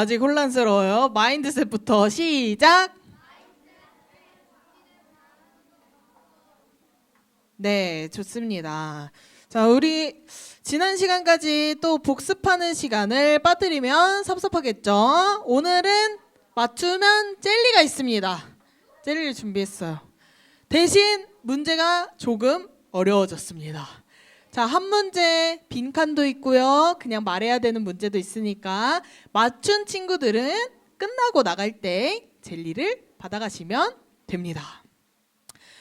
아직 혼란스러워요. 마인드셋부터 시작. 네, 좋습니다. 자, 우리 지난 시간까지 또 복습하는 시간을 빠뜨리면 섭섭하겠죠? 오늘은 맞추면 젤리가 있습니다. 젤리를 준비했어요. 대신 문제가 조금 어려워졌습니다. 자, 한 문제 빈칸도 있고요. 그냥 말해야 되는 문제도 있으니까 맞춘 친구들은 끝나고 나갈 때 젤리를 받아가시면 됩니다.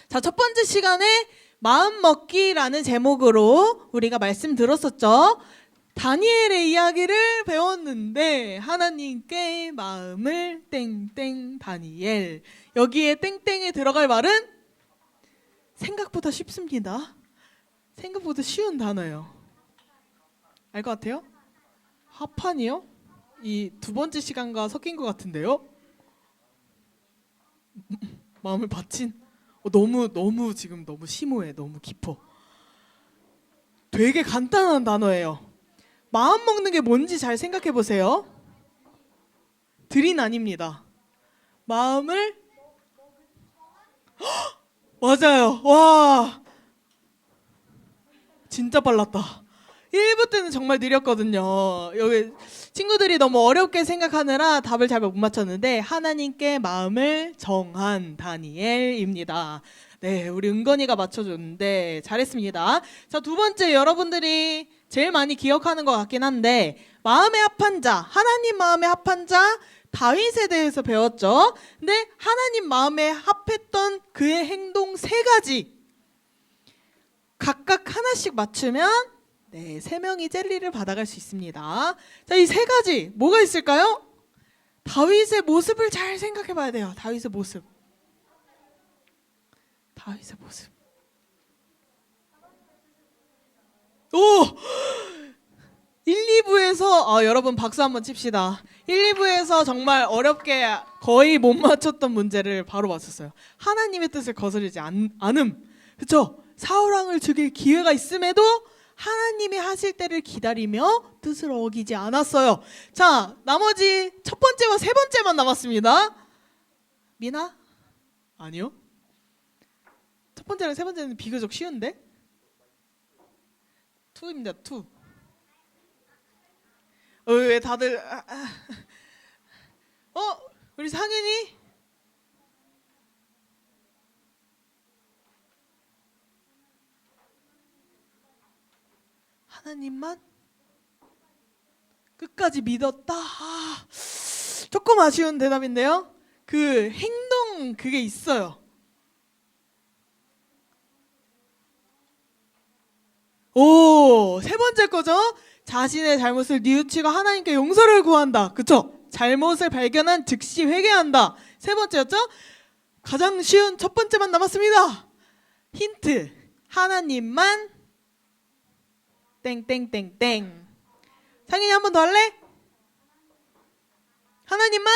자, 첫 번째 시간에 마음먹기라는 제목으로 우리가 말씀 들었었죠. 다니엘의 이야기를 배웠는데 하나님께 마음을 땡땡 다니엘. 여기에 땡땡에 들어갈 말은 생각보다 쉽습니다. 생각보다 쉬운 단어예요. 알 것 같아요? 합판이요? 이 두 번째 시간과 섞인 것 같은데요? 마음을 바친? 너무 지금 너무 심오해. 너무 깊어. 되게 간단한 단어예요. 마음 먹는 게 뭔지 잘 생각해 보세요. 들인 아닙니다. 마음을 맞아요. 와, 진짜 빨랐다. 1부 때는 정말 느렸거든요. 여기 친구들이 너무 어렵게 생각하느라 답을 잘 못 맞췄는데 하나님께 마음을 정한 다니엘입니다. 네, 우리 은건이가 맞춰줬는데 잘했습니다. 자, 두 번째 여러분들이 제일 많이 기억하는 것 같긴 한데 마음에 합한 자, 하나님 마음에 합한 자 다윗에 대해서 배웠죠. 근데 하나님 마음에 합했던 그의 행동 3가지 각각 하나씩 맞추면 네, 3명이 젤리를 받아갈 수 있습니다. 자, 이 3가지 뭐가 있을까요? 다윗의 모습을 잘 생각해 봐야 돼요. 다윗의 모습. 다윗의 모습. 오! 1, 2부에서 여러분 박수 한번 칩시다. 1, 2부에서 정말 어렵게 거의 못 맞췄던 문제를 바로 맞췄어요. 하나님의 뜻을 거스르지 않음. 그렇죠? 사울왕을 죽일 기회가 있음에도 하나님이 하실 때를 기다리며 뜻을 어기지 않았어요. 자, 나머지 첫 번째와 세 번째만 남았습니다. 미나? 아니요. 첫 번째랑 세 번째는 비교적 쉬운데? 2입니다. 2. 왜 다들 우리 상현이? 하나님만 끝까지 믿었다. 조금 아쉬운 대답인데요. 그 행동 그게 있어요. 오, 세 번째 거죠. 자신의 잘못을 뉘우치고 하나님께 용서를 구한다. 그쵸? 잘못을 발견한 즉시 회개한다. 세 번째였죠? 가장 쉬운 첫 번째만 남았습니다. 힌트. 하나님만 땡땡땡땡. 상인이 한 번 더 할래? 하나님만?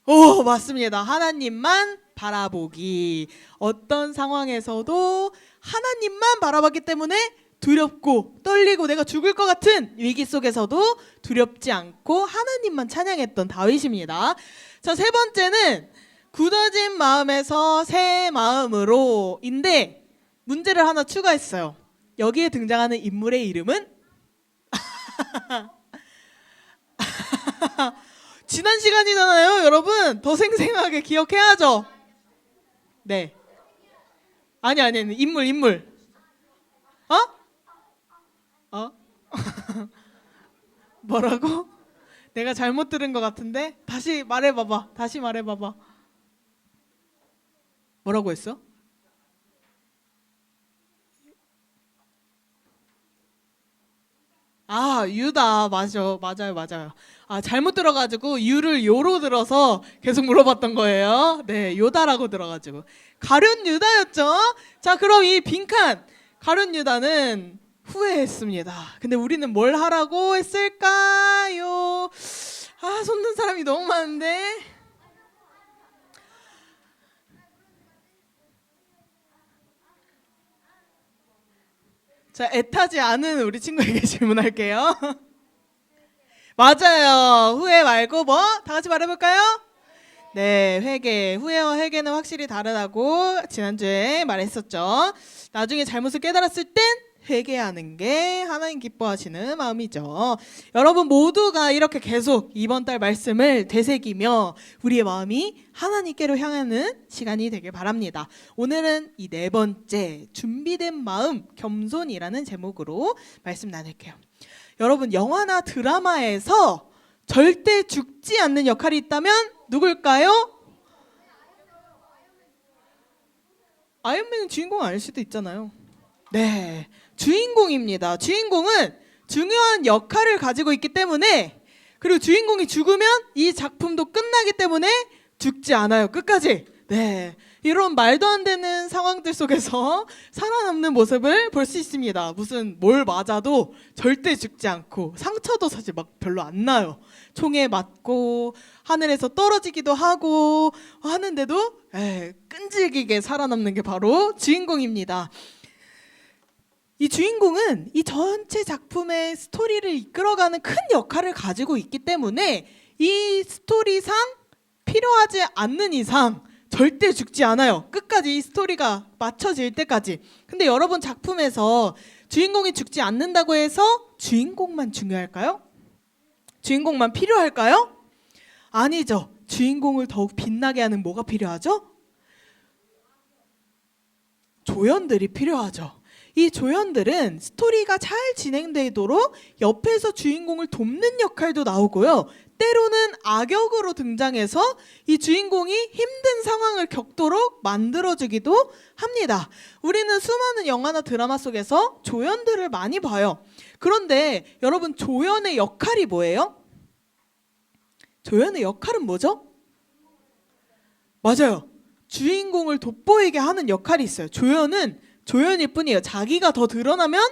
오, 맞습니다. 하나님만 바라보기. 어떤 상황에서도 하나님만 바라봤기 때문에 두렵고 떨리고 내가 죽을 것 같은 위기 속에서도 두렵지 않고 하나님만 찬양했던 다윗입니다. 자, 세 번째는 굳어진 마음에서 새 마음으로인데 문제를 하나 추가했어요. 여기에 등장하는 인물의 이름은 지난 시간이잖아요, 여러분. 더 생생하게 기억해야죠. 네. 아니 인물. 뭐라고? 내가 잘못 들은 것 같은데 다시 말해봐봐. 뭐라고 했어? 아, 유다. 맞아요. 아, 잘못 들어가지고 유를 요로 들어서 계속 물어봤던 거예요. 네, 요다라고 들어가지고 가룟 유다였죠. 자, 그럼 이 빈칸 가룟 유다는 후회했습니다. 근데 우리는 뭘 하라고 했을까요? 아, 손든 사람이 너무 많은데. 자, 애타지 않은 우리 친구에게 질문할게요. 맞아요. 후회 말고 뭐? 다 같이 말해볼까요? 네, 회개. 후회와 회개는 확실히 다르다고 지난주에 말했었죠. 나중에 잘못을 깨달았을 땐 회개하는 게 하나님 기뻐하시는 마음이죠. 여러분 모두가 이렇게 계속 이번 달 말씀을 되새기며 우리의 마음이 하나님께로 향하는 시간이 되길 바랍니다. 오늘은 이 네 번째 준비된 마음 겸손이라는 제목으로 말씀 나눌게요. 여러분 영화나 드라마에서 절대 죽지 않는 역할이 있다면 누굴까요? 아이언맨은 주인공 아닐 수도 있잖아요. 네, 주인공입니다. 주인공은 중요한 역할을 가지고 있기 때문에, 그리고 주인공이 죽으면 이 작품도 끝나기 때문에 죽지 않아요. 끝까지. 네, 이런 말도 안 되는 상황들 속에서 살아남는 모습을 볼 수 있습니다. 무슨 뭘 맞아도 절대 죽지 않고 상처도 사실 막 별로 안 나요. 총에 맞고 하늘에서 떨어지기도 하고 하는데도 끈질기게 살아남는 게 바로 주인공입니다. 이 주인공은 이 전체 작품의 스토리를 이끌어가는 큰 역할을 가지고 있기 때문에 이 스토리상 필요하지 않는 이상 절대 죽지 않아요. 끝까지 이 스토리가 맞춰질 때까지. 근데 여러분 작품에서 주인공이 죽지 않는다고 해서 주인공만 중요할까요? 주인공만 필요할까요? 아니죠. 주인공을 더욱 빛나게 하는 뭐가 필요하죠? 조연들이 필요하죠. 이 조연들은 스토리가 잘 진행되도록 옆에서 주인공을 돕는 역할도 나오고요. 때로는 악역으로 등장해서 이 주인공이 힘든 상황을 겪도록 만들어주기도 합니다. 우리는 수많은 영화나 드라마 속에서 조연들을 많이 봐요. 그런데 여러분 조연의 역할이 뭐예요? 조연의 역할은 뭐죠? 맞아요. 주인공을 돋보이게 하는 역할이 있어요. 조연은 조연일 뿐이에요. 자기가 더 드러나면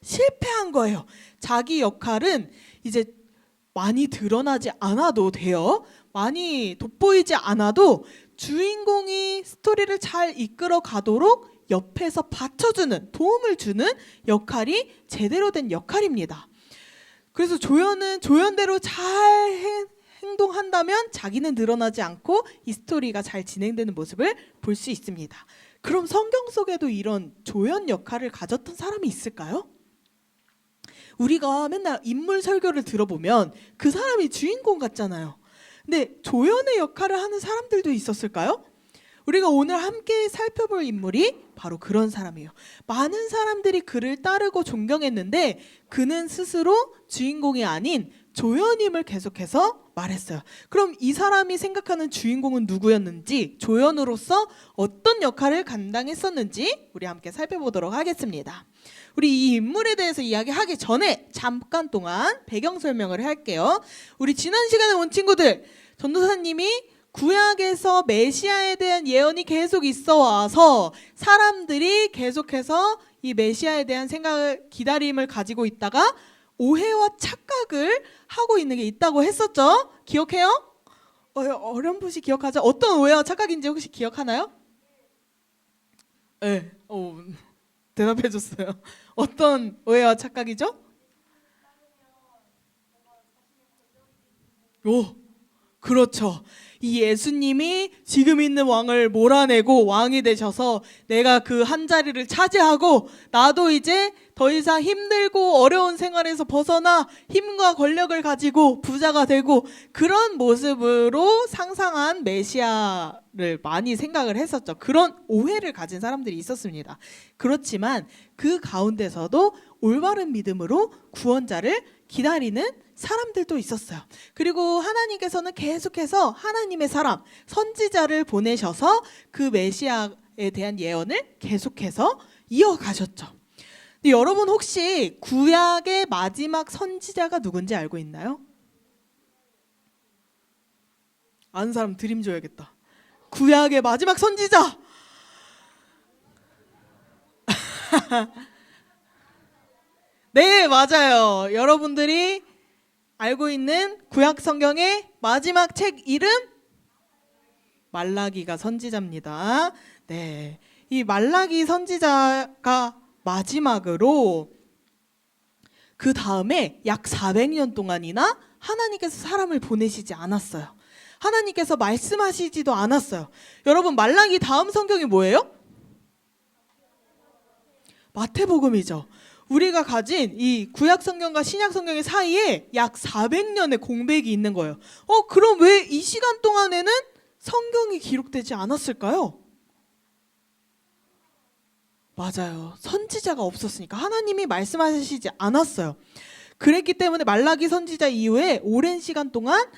실패한 거예요. 자기 역할은 이제 많이 드러나지 않아도 돼요. 많이 돋보이지 않아도 주인공이 스토리를 잘 이끌어 가도록 옆에서 받쳐주는, 도움을 주는 역할이 제대로 된 역할입니다. 그래서 조연은 조연대로 잘 행동한다면 자기는 드러나지 않고 이 스토리가 잘 진행되는 모습을 볼 수 있습니다. 그럼 성경 속에도 이런 조연 역할을 가졌던 사람이 있을까요? 우리가 맨날 인물 설교를 들어보면 그 사람이 주인공 같잖아요. 근데 조연의 역할을 하는 사람들도 있었을까요? 우리가 오늘 함께 살펴볼 인물이 바로 그런 사람이에요. 많은 사람들이 그를 따르고 존경했는데 그는 스스로 주인공이 아닌 조연임을 계속해서 말했어요. 그럼 이 사람이 생각하는 주인공은 누구였는지, 조연으로서 어떤 역할을 감당했었는지 우리 함께 살펴보도록 하겠습니다. 우리 이 인물에 대해서 이야기하기 전에 잠깐 동안 배경 설명을 할게요. 우리 지난 시간에 온 친구들, 전도사님이 구약에서 메시아에 대한 예언이 계속 있어 와서 사람들이 계속해서 이 메시아에 대한 생각을, 기다림을 가지고 있다가 오해와 착각을 하고 있는 게 있다고 했었죠? 기억해요? 어렴풋이 기억하죠? 어떤 오해와 착각인지 혹시 기억하나요? 네, 대답해 줬어요. 어떤 오해와 착각이죠? 오, 그렇죠. 이 예수님이 지금 있는 왕을 몰아내고 왕이 되셔서 내가 그 한 자리를 차지하고 나도 이제 더 이상 힘들고 어려운 생활에서 벗어나 힘과 권력을 가지고 부자가 되고 그런 모습으로 상상한 메시아를 많이 생각을 했었죠. 그런 오해를 가진 사람들이 있었습니다. 그렇지만 그 가운데서도 올바른 믿음으로 구원자를 기다리는 사람들도 있었어요. 그리고 하나님께서는 계속해서 하나님의 사람, 선지자를 보내셔서 그 메시아의 대한 예언을 계속해서 이어가셨죠. 근데 여러분 혹시 구약의 마지막 선지자가 누군지 알고 있나요? 아는 사람 드림 줘야겠다. 구약의 마지막 선지자. 네, 맞아요. 여러분들이 알고 있는 구약 성경의 마지막 책 이름? 말라기가 선지자입니다. 네. 이 말라기 선지자가 마지막으로 그 다음에 약 400년 동안이나 하나님께서 사람을 보내시지 않았어요. 하나님께서 말씀하시지도 않았어요. 여러분 말라기 다음 성경이 뭐예요? 마태복음이죠. 우리가 가진 이 구약 성경과 신약 성경의 사이에 약 400년의 공백이 있는 거예요. 그럼 왜 이 시간 동안에는 성경이 기록되지 않았을까요? 맞아요. 선지자가 없었으니까 하나님이 말씀하시지 않았어요. 그랬기 때문에 말라기 선지자 이후에 오랜 시간 동안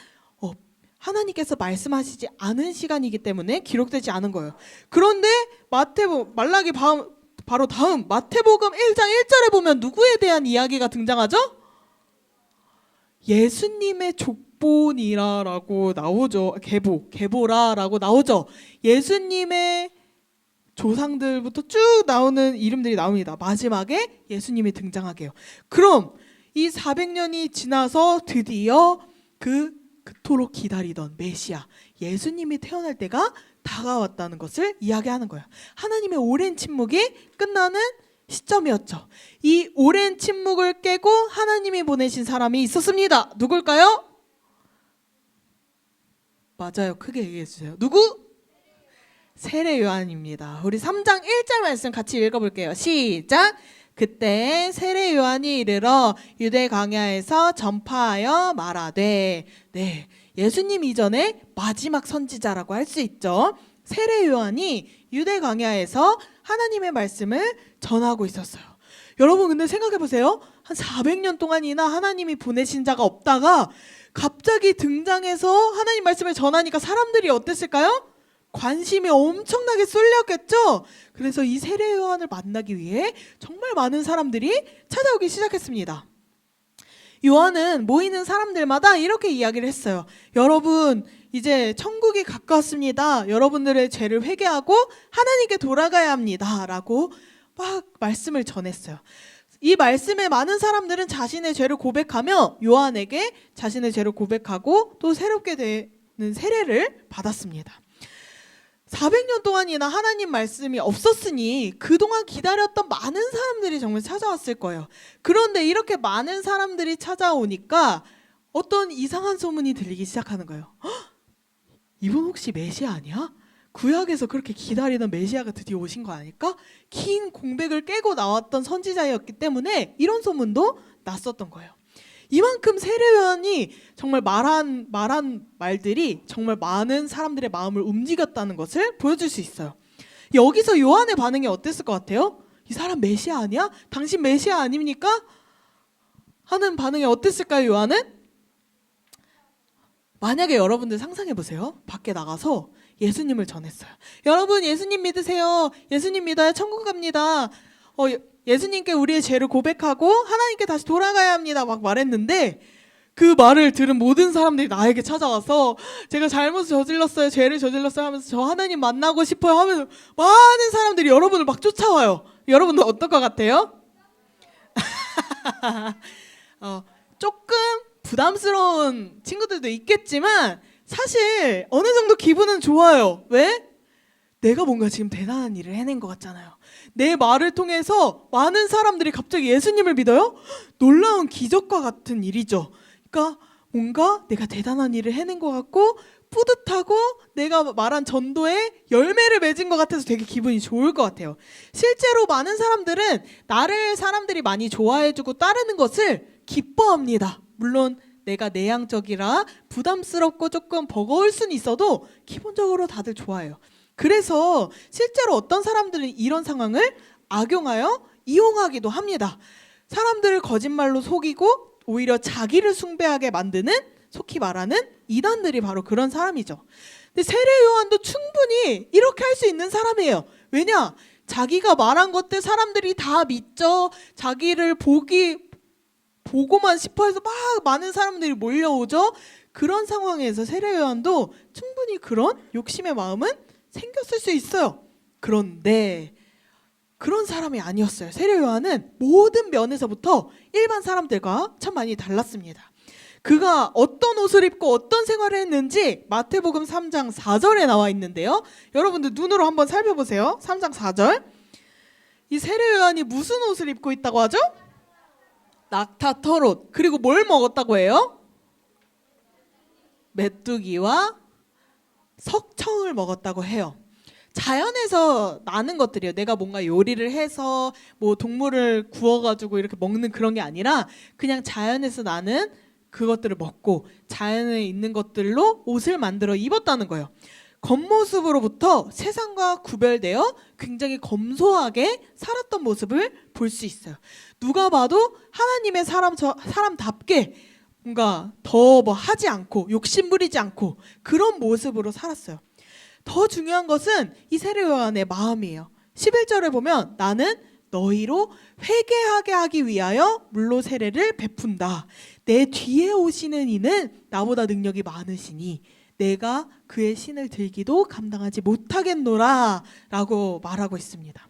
하나님께서 말씀하시지 않은 시간이기 때문에 기록되지 않은 거예요. 그런데 말라기 바로 다음 마태복음 1장 1절에 보면 누구에 대한 이야기가 등장하죠? 예수님의 족보니라라고 나오죠. 계보라라고 나오죠. 예수님의 조상들부터 쭉 나오는 이름들이 나옵니다. 마지막에 예수님이 등장하게요. 그럼 이 400년이 지나서 드디어 그토록 기다리던 메시아 예수님이 태어날 때가 다가왔다는 것을 이야기하는 거예요. 하나님의 오랜 침묵이 끝나는 시점이었죠. 이 오랜 침묵을 깨고 하나님이 보내신 사람이 있었습니다. 누굴까요? 맞아요. 크게 얘기해 주세요. 누구? 세례 요한입니다. 우리 3장 1절 말씀 같이 읽어볼게요. 시작. 그때 세례 요한이 이르러 유대 광야에서 전파하여 말하되. 네, 예수님 이전에 마지막 선지자라고 할 수 있죠. 세례 요한이 유대 광야에서 하나님의 말씀을 전하고 있었어요. 여러분 근데 생각해 보세요. 한 400년 동안이나 하나님이 보내신 자가 없다가 갑자기 등장해서 하나님 말씀을 전하니까 사람들이 어땠을까요? 관심이 엄청나게 쏠렸겠죠. 그래서 이 세례 요한을 만나기 위해 정말 많은 사람들이 찾아오기 시작했습니다. 요한은 모이는 사람들마다 이렇게 이야기를 했어요. 여러분 이제 천국이 가까웠습니다. 여러분들의 죄를 회개하고 하나님께 돌아가야 합니다. 라고 막 말씀을 전했어요. 이 말씀에 많은 사람들은 자신의 죄를 고백하며 요한에게 자신의 죄를 고백하고 또 새롭게 되는 세례를 받았습니다. 400년 동안이나 하나님 말씀이 없었으니 그동안 기다렸던 많은 사람들이 정말 찾아왔을 거예요. 그런데 이렇게 많은 사람들이 찾아오니까 어떤 이상한 소문이 들리기 시작하는 거예요. 이분 혹시 메시아 아니야? 구약에서 그렇게 기다리던 메시아가 드디어 오신 거 아닐까? 긴 공백을 깨고 나왔던 선지자였기 때문에 이런 소문도 났었던 거예요. 이만큼 세례 요한이 정말 말한 말들이 정말 많은 사람들의 마음을 움직였다는 것을 보여줄 수 있어요. 여기서 요한의 반응이 어땠을 것 같아요? 이 사람 메시아 아니야? 당신 메시아 아닙니까? 하는 반응이 어땠을까요, 요한은? 만약에 여러분들 상상해 보세요. 밖에 나가서 예수님을 전했어요. 여러분 예수님 믿으세요. 예수님 믿어야 천국 갑니다. 예수님께 우리의 죄를 고백하고 하나님께 다시 돌아가야 합니다. 막 말했는데 그 말을 들은 모든 사람들이 나에게 찾아와서 제가 잘못을 저질렀어요. 죄를 저질렀어요 하면서 저 하나님 만나고 싶어요 하면서 많은 사람들이 여러분을 막 쫓아와요. 여러분은 어떨 것 같아요? 조금 부담스러운 친구들도 있겠지만 사실 어느 정도 기분은 좋아요. 왜? 내가 뭔가 지금 대단한 일을 해낸 것 같잖아요. 내 말을 통해서 많은 사람들이 갑자기 예수님을 믿어요? 놀라운 기적과 같은 일이죠. 그러니까 뭔가 내가 대단한 일을 해낸 것 같고 뿌듯하고 내가 말한 전도에 열매를 맺은 것 같아서 되게 기분이 좋을 것 같아요. 실제로 많은 사람들은 나를 사람들이 많이 좋아해주고 따르는 것을 기뻐합니다. 물론 내가 내향적이라 부담스럽고 조금 버거울 수는 있어도 기본적으로 다들 좋아해요. 그래서 실제로 어떤 사람들은 이런 상황을 악용하여 이용하기도 합니다. 사람들을 거짓말로 속이고 오히려 자기를 숭배하게 만드는 속히 말하는 이단들이 바로 그런 사람이죠. 근데 세례 요한도 충분히 이렇게 할 수 있는 사람이에요. 왜냐? 자기가 말한 것들 사람들이 다 믿죠. 자기를 보고만 싶어 해서 막 많은 사람들이 몰려오죠. 그런 상황에서 세례 요한도 충분히 그런 욕심의 마음은 생겼을 수 있어요. 그런데 그런 사람이 아니었어요. 세례 요한은 모든 면에서부터 일반 사람들과 참 많이 달랐습니다. 그가 어떤 옷을 입고 어떤 생활을 했는지 마태복음 3장 4절에 나와 있는데요. 여러분들 눈으로 한번 살펴보세요. 3장 4절. 이 세례 요한이 무슨 옷을 입고 있다고 하죠? 낙타 털옷. 그리고 뭘 먹었다고 해요? 메뚜기와 석청을 먹었다고 해요. 자연에서 나는 것들이에요. 내가 뭔가 요리를 해서 뭐 동물을 구워가지고 이렇게 먹는 그런 게 아니라 그냥 자연에서 나는 그것들을 먹고 자연에 있는 것들로 옷을 만들어 입었다는 거예요. 겉모습으로부터 세상과 구별되어 굉장히 검소하게 살았던 모습을 볼 수 있어요. 누가 봐도 하나님의 사람답게 뭔가 더 뭐 하지 않고 욕심 부리지 않고 그런 모습으로 살았어요. 더 중요한 것은 이 세례 요한의 마음이에요. 11절에 보면 나는 너희로 회개하게 하기 위하여 물로 세례를 베푼다. 내 뒤에 오시는 이는 나보다 능력이 많으시니 내가 그의 신을 들기도 감당하지 못하겠노라 라고 말하고 있습니다.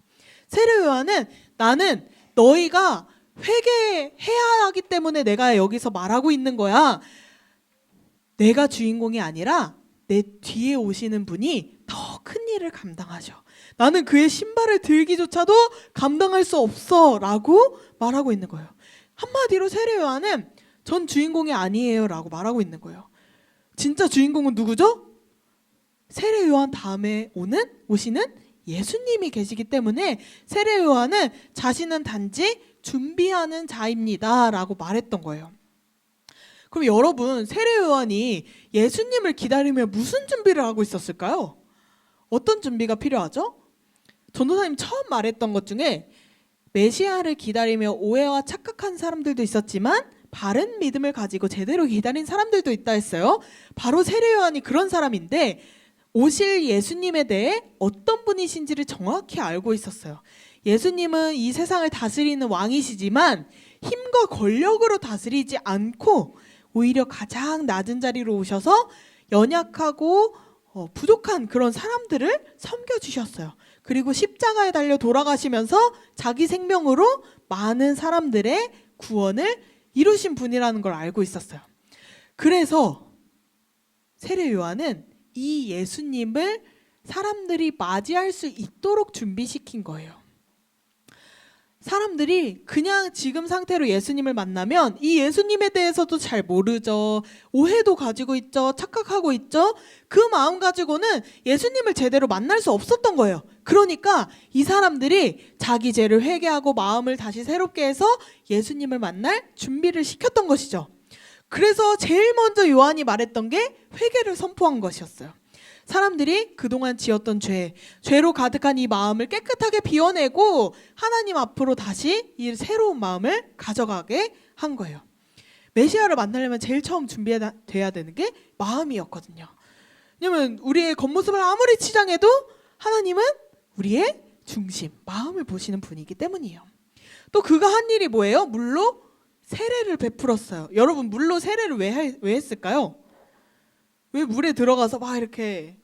세례 요한은 나는 너희가 회개해야 하기 때문에 내가 여기서 말하고 있는 거야. 내가 주인공이 아니라 내 뒤에 오시는 분이 더 큰 일을 감당하셔. 나는 그의 신발을 들기조차도 감당할 수 없어 라고 말하고 있는 거예요. 한마디로 세례 요한은 전 주인공이 아니에요 라고 말하고 있는 거예요. 진짜 주인공은 누구죠? 세례 요한 다음에 오시는 예수님이 계시기 때문에 세례 요한은 자신은 단지 준비하는 자입니다 라고 말했던 거예요. 그럼 여러분, 세례 요한이 예수님을 기다리며 무슨 준비를 하고 있었을까요? 어떤 준비가 필요하죠? 전도사님 처음 말했던 것 중에 메시아를 기다리며 오해와 착각한 사람들도 있었지만 바른 믿음을 가지고 제대로 기다린 사람들도 있다 했어요. 바로 세례 요한이 그런 사람인데 오실 예수님에 대해 어떤 분이신지를 정확히 알고 있었어요. 예수님은 이 세상을 다스리는 왕이시지만 힘과 권력으로 다스리지 않고 오히려 가장 낮은 자리로 오셔서 연약하고 부족한 그런 사람들을 섬겨주셨어요. 그리고 십자가에 달려 돌아가시면서 자기 생명으로 많은 사람들의 구원을 이루신 분이라는 걸 알고 있었어요. 그래서 세례 요한은 이 예수님을 사람들이 맞이할 수 있도록 준비시킨 거예요. 사람들이 그냥 지금 상태로 예수님을 만나면 이 예수님에 대해서도 잘 모르죠. 오해도 가지고 있죠. 착각하고 있죠. 그 마음 가지고는 예수님을 제대로 만날 수 없었던 거예요. 그러니까 이 사람들이 자기 죄를 회개하고 마음을 다시 새롭게 해서 예수님을 만날 준비를 시켰던 것이죠. 그래서 제일 먼저 요한이 말했던 게 회개를 선포한 것이었어요. 사람들이 그동안 지었던 죄로 가득한 이 마음을 깨끗하게 비워내고 하나님 앞으로 다시 이 새로운 마음을 가져가게 한 거예요. 메시아를 만나려면 제일 처음 준비돼야 되는 게 마음이었거든요. 왜냐면 우리의 겉모습을 아무리 치장해도 하나님은 우리의 중심, 마음을 보시는 분이기 때문이에요. 또 그가 한 일이 뭐예요? 물로 세례를 베풀었어요. 여러분, 물로 세례를 왜 했을까요? 왜 물에 들어가서 막 이렇게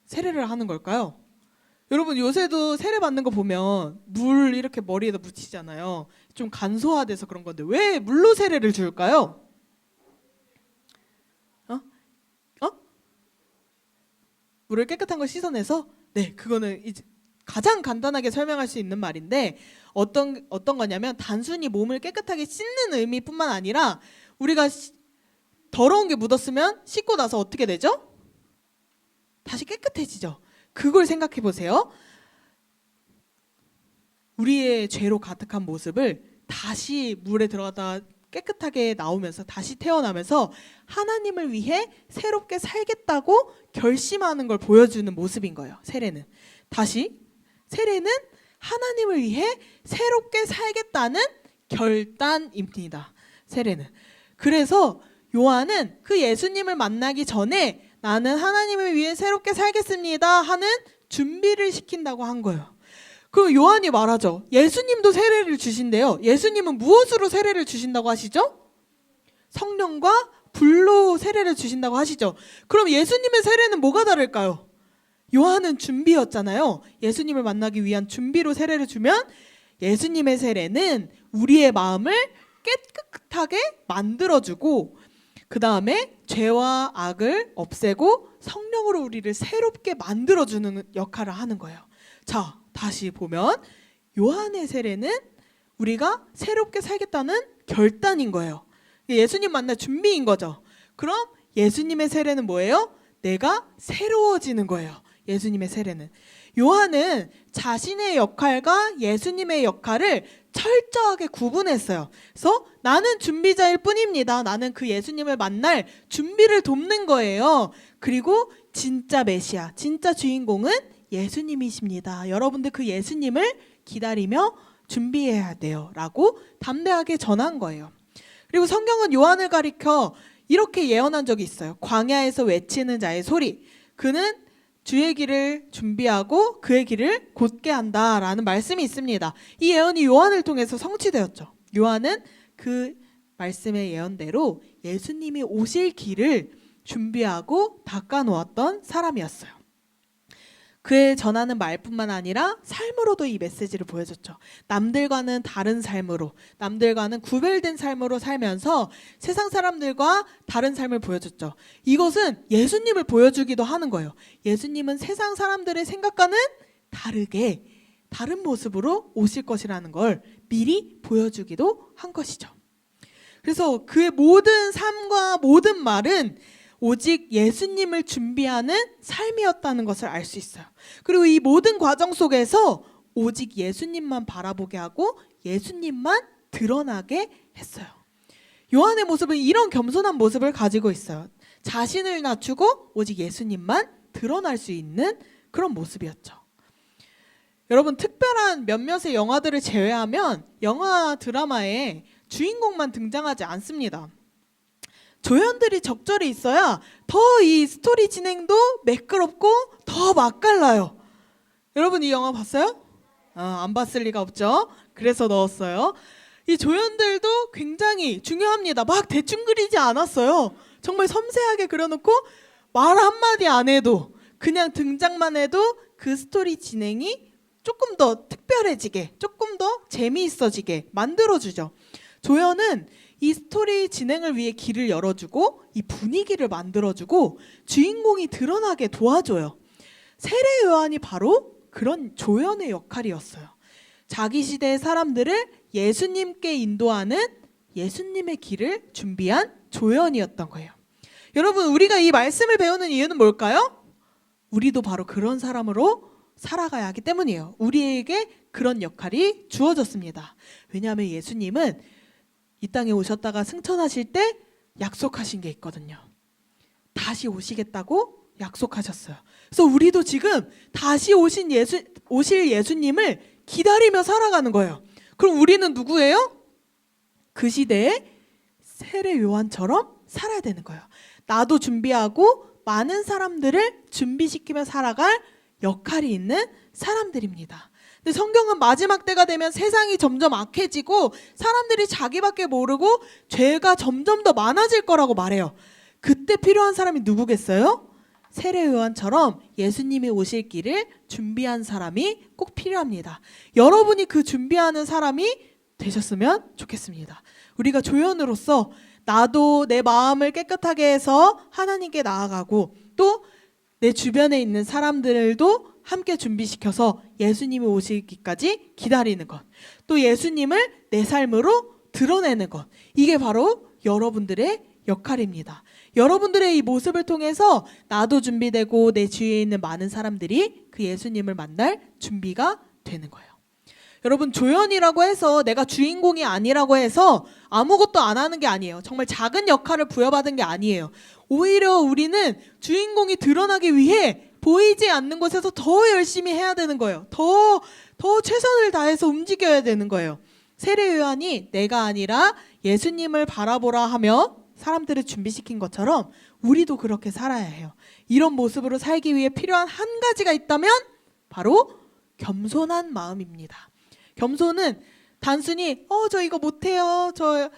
세례를 하는 걸까요? 여러분, 요새도 세례 받는 거 보면 물 이렇게 머리에다 묻히잖아요. 좀 간소화돼서 그런 건데 왜 물로 세례를 줄까요? 물을 깨끗한 걸 씻어내서? 네, 그거는 이제 가장 간단하게 설명할 수 있는 말인데 어떤 거냐면 단순히 몸을 깨끗하게 씻는 의미뿐만 아니라 우리가 더러운 게 묻었으면 씻고 나서 어떻게 되죠? 다시 깨끗해지죠. 그걸 생각해 보세요. 우리의 죄로 가득한 모습을 다시 물에 들어가다 깨끗하게 나오면서 다시 태어나면서 하나님을 위해 새롭게 살겠다고 결심하는 걸 보여주는 모습인 거예요. 세례는. 다시 세례는 하나님을 위해 새롭게 살겠다는 결단입니다. 세례는. 그래서 요한은 그 예수님을 만나기 전에 나는 하나님을 위해 새롭게 살겠습니다 하는 준비를 시킨다고 한 거예요. 그럼 요한이 말하죠. 예수님도 세례를 주신대요. 예수님은 무엇으로 세례를 주신다고 하시죠? 성령과 불로 세례를 주신다고 하시죠. 그럼 예수님의 세례는 뭐가 다를까요? 요한은 준비였잖아요. 예수님을 만나기 위한 준비로 세례를 주면 예수님의 세례는 우리의 마음을 깨끗하게 만들어주고 그 다음에 죄와 악을 없애고 성령으로 우리를 새롭게 만들어주는 역할을 하는 거예요. 자, 다시 보면 요한의 세례는 우리가 새롭게 살겠다는 결단인 거예요. 예수님 만날 준비인 거죠. 그럼 예수님의 세례는 뭐예요? 내가 새로워지는 거예요. 예수님의 세례는. 요한은 자신의 역할과 예수님의 역할을 철저하게 구분했어요. 그래서 나는 준비자일 뿐입니다. 나는 그 예수님을 만날 준비를 돕는 거예요. 그리고 진짜 메시아, 진짜 주인공은 예수님이십니다. 여러분들 그 예수님을 기다리며 준비해야 돼요. 라고 담대하게 전한 거예요. 그리고 성경은 요한을 가리켜 이렇게 예언한 적이 있어요. 광야에서 외치는 자의 소리. 그는 주의 길을 준비하고 그의 길을 곧게 한다라는 말씀이 있습니다. 이 예언이 요한을 통해서 성취되었죠. 요한은 그 말씀의 예언대로 예수님이 오실 길을 준비하고 닦아놓았던 사람이었어요. 그의 전하는 말뿐만 아니라 삶으로도 이 메시지를 보여줬죠. 남들과는 다른 삶으로, 남들과는 구별된 삶으로 살면서 세상 사람들과 다른 삶을 보여줬죠. 이것은 예수님을 보여주기도 하는 거예요. 예수님은 세상 사람들의 생각과는 다르게 다른 모습으로 오실 것이라는 걸 미리 보여주기도 한 것이죠. 그래서 그의 모든 삶과 모든 말은 오직 예수님을 준비하는 삶이었다는 것을 알 수 있어요. 그리고 이 모든 과정 속에서 오직 예수님만 바라보게 하고 예수님만 드러나게 했어요. 요한의 모습은 이런 겸손한 모습을 가지고 있어요. 자신을 낮추고 오직 예수님만 드러날 수 있는 그런 모습이었죠. 여러분, 특별한 몇몇의 영화들을 제외하면 영화 드라마에 주인공만 등장하지 않습니다. 조연들이 적절히 있어야 더 이 스토리 진행도 매끄럽고 더 맛깔나요. 여러분 이 영화 봤어요? 안 봤을 리가 없죠. 그래서 넣었어요. 이 조연들도 굉장히 중요합니다. 막 대충 그리지 않았어요. 정말 섬세하게 그려놓고 말 한마디 안 해도 그냥 등장만 해도 그 스토리 진행이 조금 더 특별해지게, 조금 더 재미있어지게 만들어주죠. 조연은 이 스토리 진행을 위해 길을 열어주고 이 분위기를 만들어주고 주인공이 드러나게 도와줘요. 세례 요한이 바로 그런 조연의 역할이었어요. 자기 시대의 사람들을 예수님께 인도하는 예수님의 길을 준비한 조연이었던 거예요. 여러분, 우리가 이 말씀을 배우는 이유는 뭘까요? 우리도 바로 그런 사람으로 살아가야 하기 때문이에요. 우리에게 그런 역할이 주어졌습니다. 왜냐하면 예수님은 이 땅에 오셨다가 승천하실 때 약속하신 게 있거든요. 다시 오시겠다고 약속하셨어요. 그래서 우리도 지금 다시 오실 예수님을 기다리며 살아가는 거예요. 그럼 우리는 누구예요? 그 시대의 세례 요한처럼 살아야 되는 거예요. 나도 준비하고 많은 사람들을 준비시키며 살아갈 역할이 있는 사람들입니다. 근데 성경은 마지막 때가 되면 세상이 점점 악해지고 사람들이 자기밖에 모르고 죄가 점점 더 많아질 거라고 말해요. 그때 필요한 사람이 누구겠어요? 세례 요한처럼 예수님이 오실 길을 준비한 사람이 꼭 필요합니다. 여러분이 그 준비하는 사람이 되셨으면 좋겠습니다. 우리가 조연으로서 나도 내 마음을 깨끗하게 해서 하나님께 나아가고 또 내 주변에 있는 사람들도 함께 준비시켜서 예수님이 오시기까지 기다리는 것, 또 예수님을 내 삶으로 드러내는 것, 이게 바로 여러분들의 역할입니다. 여러분들의 이 모습을 통해서 나도 준비되고 내 주위에 있는 많은 사람들이 그 예수님을 만날 준비가 되는 거예요. 여러분, 조연이라고 해서 내가 주인공이 아니라고 해서 아무것도 안 하는 게 아니에요. 정말 작은 역할을 부여받은 게 아니에요. 오히려 우리는 주인공이 드러나기 위해 보이지 않는 곳에서 더 열심히 해야 되는 거예요. 더 최선을 다해서 움직여야 되는 거예요. 세례 요한이 내가 아니라 예수님을 바라보라 하며 사람들을 준비시킨 것처럼 우리도 그렇게 살아야 해요. 이런 모습으로 살기 위해 필요한 한 가지가 있다면 바로 겸손한 마음입니다. 겸손은 단순히 저 이거 못해요, 저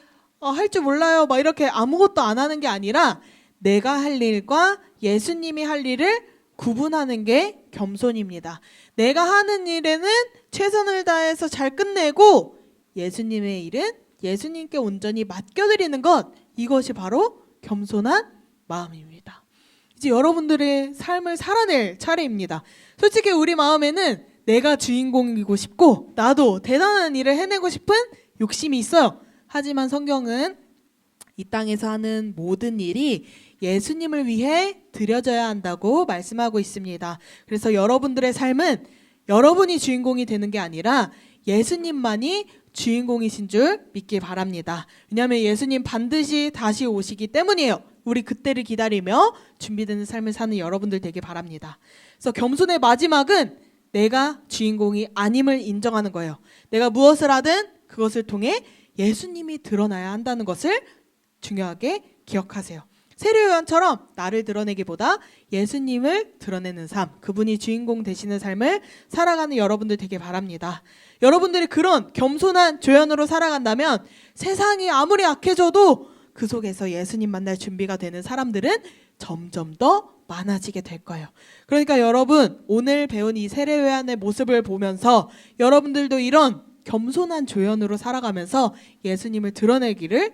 할 줄 몰라요, 막 이렇게 아무것도 안 하는 게 아니라 내가 할 일과 예수님이 할 일을 구분하는 게 겸손입니다. 내가 하는 일에는 최선을 다해서 잘 끝내고 예수님의 일은 예수님께 온전히 맡겨드리는 것, 이것이 바로 겸손한 마음입니다. 이제 여러분들의 삶을 살아낼 차례입니다. 솔직히 우리 마음에는 내가 주인공이고 싶고 나도 대단한 일을 해내고 싶은 욕심이 있어요. 하지만 성경은 이 땅에서 하는 모든 일이 예수님을 위해 드려져야 한다고 말씀하고 있습니다. 그래서 여러분들의 삶은 여러분이 주인공이 되는 게 아니라 예수님만이 주인공이신 줄 믿기 바랍니다. 왜냐하면 예수님 반드시 다시 오시기 때문이에요. 우리 그때를 기다리며 준비되는 삶을 사는 여러분들 되길 바랍니다. 그래서 겸손의 마지막은 내가 주인공이 아님을 인정하는 거예요. 내가 무엇을 하든 그것을 통해 예수님이 드러나야 한다는 것을 중요하게 기억하세요. 세례요한처럼 나를 드러내기보다 예수님을 드러내는 삶, 그분이 주인공 되시는 삶을 살아가는 여러분들 되길 바랍니다. 여러분들이 그런 겸손한 조연으로 살아간다면 세상이 아무리 악해져도 그 속에서 예수님 만날 준비가 되는 사람들은 점점 더 많아지게 될 거예요. 그러니까 여러분, 오늘 배운 이 세례요한의 모습을 보면서 여러분들도 이런 겸손한 조연으로 살아가면서 예수님을 드러내기를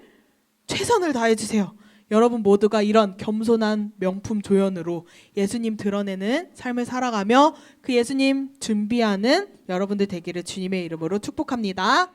최선을 다해주세요. 여러분 모두가 이런 겸손한 명품 조연으로 예수님 드러내는 삶을 살아가며 그 예수님 준비하는 여러분들 되기를 주님의 이름으로 축복합니다.